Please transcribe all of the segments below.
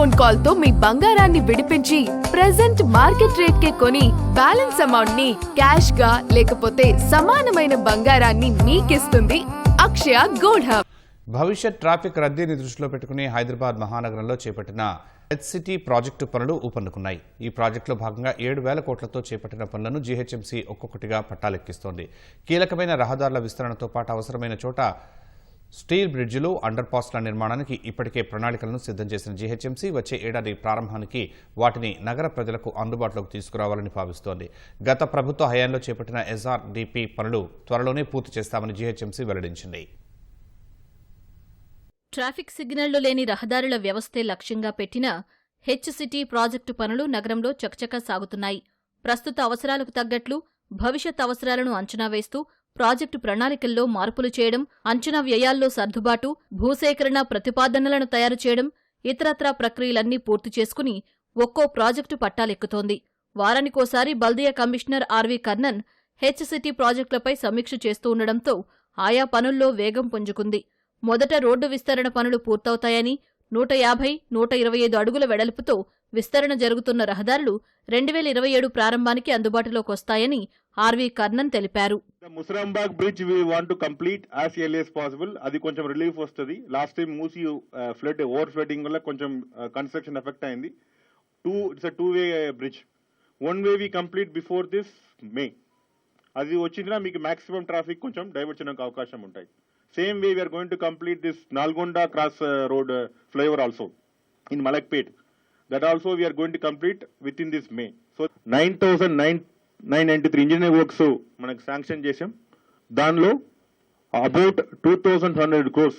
Phone call తో మీ బంగారాన్ని విడిపించి ప్రెజెంట్ మార్కెట్ రేట్ కే కొని బ్యాలెన్స్ అమౌంట్ ని క్యాష్ గా లేకపోతే సమానమైన బంగారాన్ని మీకిస్తుంది అక్షయ గోల్డ్ హబ్. భవిష్యత్ ట్రాఫిక్ రద్దీని దృష్టిలో పెట్టుకుని హైదరాబాద్ మహానగరంలో చేపట్టిన హెచ్సిటీ ప్రాజెక్టు పనులు ఊపందుకున్నాయి. ఈ ప్రాజెక్టులో భాగంగా 7,000 కోట్లతో చేపట్టిన పనులను జీహెచ్ఎంసీ ఒక్కొక్కటిగా పట్టాలెక్కిస్తోంది. కీలకమైన రహదారుల విస్తరణతో పాటు అవసరమైన చోట స్టీల్ బ్రిడ్జిలు, అండర్ పాస్ల నిర్మాణానికి ఇప్పటికే ప్రణాళికలను సిద్ధం చేసిన జీహెచ్ఎంసీ వచ్చే ఏడాది ప్రారంభానికి వాటిని నగర ప్రజలకు అందుబాటులోకి తీసుకురావాలని భావిస్తోంది. గత ప్రభుత్వ హయాంలో చేపట్టిన ఎస్ఆర్డీపీ పనులు త్వరలోనే పూర్తి చేస్తామని జీహెచ్ఎంసీ వెల్లడించింది. ట్రాఫిక్ సిగ్నళ్లు లేని రహదారుల వ్యవస్థే లక్ష్యంగా పెట్టిన హెచ్సిటీ ప్రాజెక్టు పనులు నగరంలో చకచకా సాగుతున్నాయి. ప్రస్తుత అవసరాలకు తగ్గట్లు భవిష్యత్ అవసరాలను అంచనా వేస్తూ ప్రాజెక్టు ప్రణాళికల్లో మార్పులు చేయడం, అంచనా వ్యయాల్లో సర్దుబాటు, భూసేకరణ ప్రతిపాదనలను తయారు చేయడం, ఇతరత్రా ప్రక్రియలన్నీ పూర్తి చేసుకుని ఒక్కో ప్రాజెక్టు పట్టాలెక్కుతోంది. వారానికోసారి బల్దియా కమిషనర్ ఆర్వీ కర్ణన్ హెచ్సిటీ ప్రాజెక్టులపై సమీక్ష చేస్తూ ఉండడంతో ఆయా పనుల్లో వేగం పుంజుకుంది. మొదట రోడ్డు విస్తరణ పనులు పూర్తవుతాయని, 150-125 అడుగుల వెడల్పుతో విస్తరణ జరుగుతున్న రహదారులు 2027 ప్రారంభానికి అందుబాటులోకి వస్తాయని ఆర్వీ కర్ణన్ తెలిపారు. Musarambagh bridge we want to complete as early as possible. అది కొంచెం రిలీఫ్ వస్తుంది. Last time Musi flood over flooding వల్ల కొంచెం కన్స్ట్రక్షన్ ఎఫెక్ట్ అయింది. It's two way bridge. One way we complete before this May. అది వచ్చిందా మీకు మాక్సిమం ట్రాఫిక్ కొంచెం డైవర్ట్ చేయడానికి అవకాశం ఉంటాయి. Same way we are going to complete this Nalgonda cross road flyover also in Malakpet. That also we are going to complete within this May. So 9,993 engineering works manaku sanction chesam. Danlo about 2,100 crores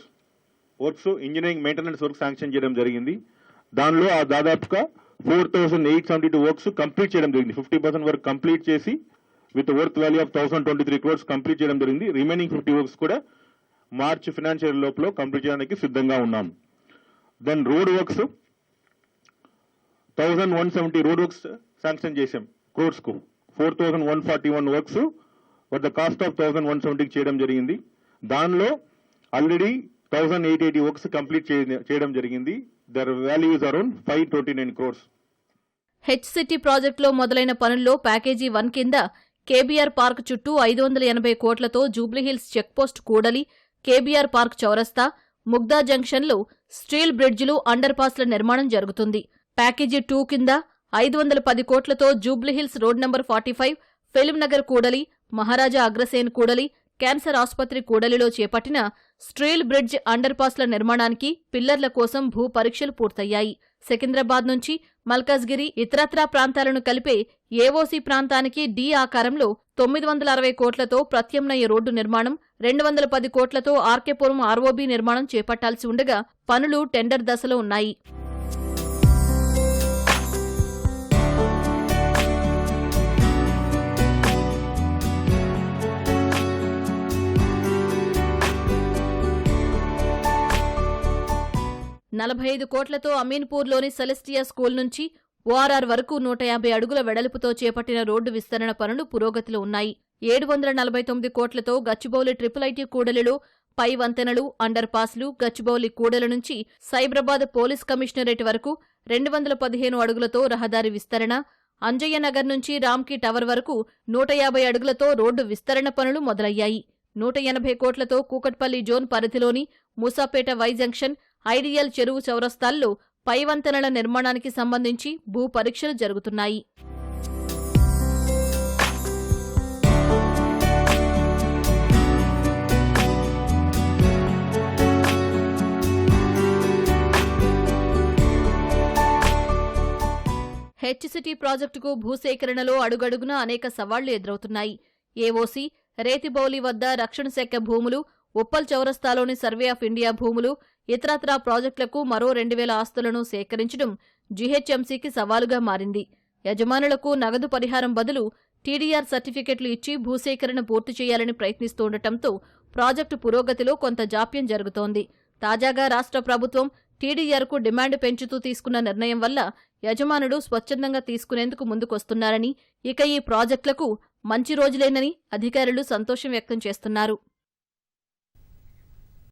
works engineering maintenance work sanction cheyadam jarigindi. Danlo dadapuga 4,872 works complete cheyadam jarigindi. 50% work complete chesi with worth value of 1,023 crores complete cheyadam jarigindi. Remaining 50 works kuda March financial లోపల complete చేయడానికి సిద్ధంగా ఉన్నాం. Then road works 1,170 road works sanction చేశాం క్రోర్స్ కు. 4,141 works for the cost of 1,170 చేయడం జరిగింది. దానిలో already 1,880 works complete చేయడం జరిగింది. Their value is around 529 crores. HCITI ప్రాజెక్టులో మొదలైన పనుల్లో ప్యాకేజీ 1 కింద కేబీఆర్ పార్క్ చుట్టూ 580 కోట్లతో జూబ్లీహిల్స్ చెక్పోస్ట్ కూడలి, కేబీఆర్ పార్క్ చౌరస్తా, ముగ్దా జంక్షన్లో స్టీల్ బ్రిడ్జిలు, అండర్ పాస్ల నిర్మాణం జరుగుతుంది. ప్యాకేజీ 2 కింద 510 కోట్లతో Jubilee Hills road number 45, film Nagar కూడలి, మహారాజా అగ్రసేన్ కూడలి, క్యాన్సర్ ఆసుపత్రి కూడలిలో చేపట్టిన స్టీల్ బ్రిడ్జ్, అండర్ పాస్ల నిర్మాణానికి పిల్లర్ల కోసం భూ పరీక్షలు పూర్తయ్యాయి. సికింద్రాబాద్ నుంచి మల్కాజ్గిరి, ఇతరత్రా ప్రాంతాలను కలిపే ఏఓసీ ప్రాంతానికి డి ఆకారంలో 960 కోట్లతో ప్రత్యామ్నాయ రోడ్డు నిర్మాణం, 210 కోట్లతో ఆర్కేపురం ఆర్ఓబీ నిర్మాణం చేపట్టాల్సి ఉండగా పనులు టెండర్ దశలో ఉన్నాయి. $45 కోట్లతో అమీన్పూర్లోని సెలెస్టియా స్కూల్ నుంచి ఓఆర్ఆర్ వరకు 150 అడుగుల వెడల్పుతో చేపట్టిన రోడ్డు విస్తరణ పనులు పురోగతిలో ఉన్నాయి. 749 కోట్లతో గచ్చిబౌలి ట్రిపుల్-ఐటీ కూడలిలో పై వంతెనలు, అండర్ పాస్లు, గచ్చిబౌలి కూడలి నుంచి సైబరాబాద్ పోలీస్ కమిషనరేట్ వరకు 215 అడుగులతో రహదారి విస్తరణ, అంజయ్య నగర్ నుంచి రామ్కీ టవర్ వరకు 150 అడుగులతో రోడ్డు విస్తరణ పనులు మొదలయ్యాయి. 180 కోట్లతో కూకట్పల్లి జోన్ పరిధిలోని మూసాపేట వై జంక్షన్, ఐడియల్ చెరువు చౌరస్తాల్లో పై వంతెనల నిర్మాణానికి సంబంధించి భూ పరీక్షలు జరుగుతున్నాయి. హెచ్సిటీ ప్రాజెక్టుకు భూసేకరణలో అడుగడుగునా అనేక సవాళ్లు ఎదురవుతున్నాయి. ఏఓసీ, రేతిబౌలి వద్ద రక్షణ శాఖ భూములు, ఉప్పల్ చౌరస్తాలోని సర్వే ఆఫ్ ఇండియా భూములు, ఇతరత్రా ప్రాజెక్టులకు మరో 2,000 ఆస్తులను సేకరించడం జీహెచ్ఎంసీకి సవాలుగా మారింది. యజమానులకు నగదు పరిహారం బదులు టీడీఆర్ సర్టిఫికెట్లు ఇచ్చి భూసేకరణ పూర్తి చేయాలని ప్రయత్నిస్తుండటంతో ప్రాజెక్టు పురోగతిలో కొంత జాప్యం జరుగుతోంది. తాజాగా రాష్ట్ర ప్రభుత్వం టీడీఆర్కు డిమాండ్ పెంచుతూ తీసుకున్న నిర్ణయం వల్ల యజమానులు స్వచ్ఛందంగా తీసుకునేందుకు ముందుకొస్తున్నారని, ఇక ఈ ప్రాజెక్టులకు మంచి రోజులేనని అధికారులు సంతోషం వ్యక్తం చేస్తున్నారు.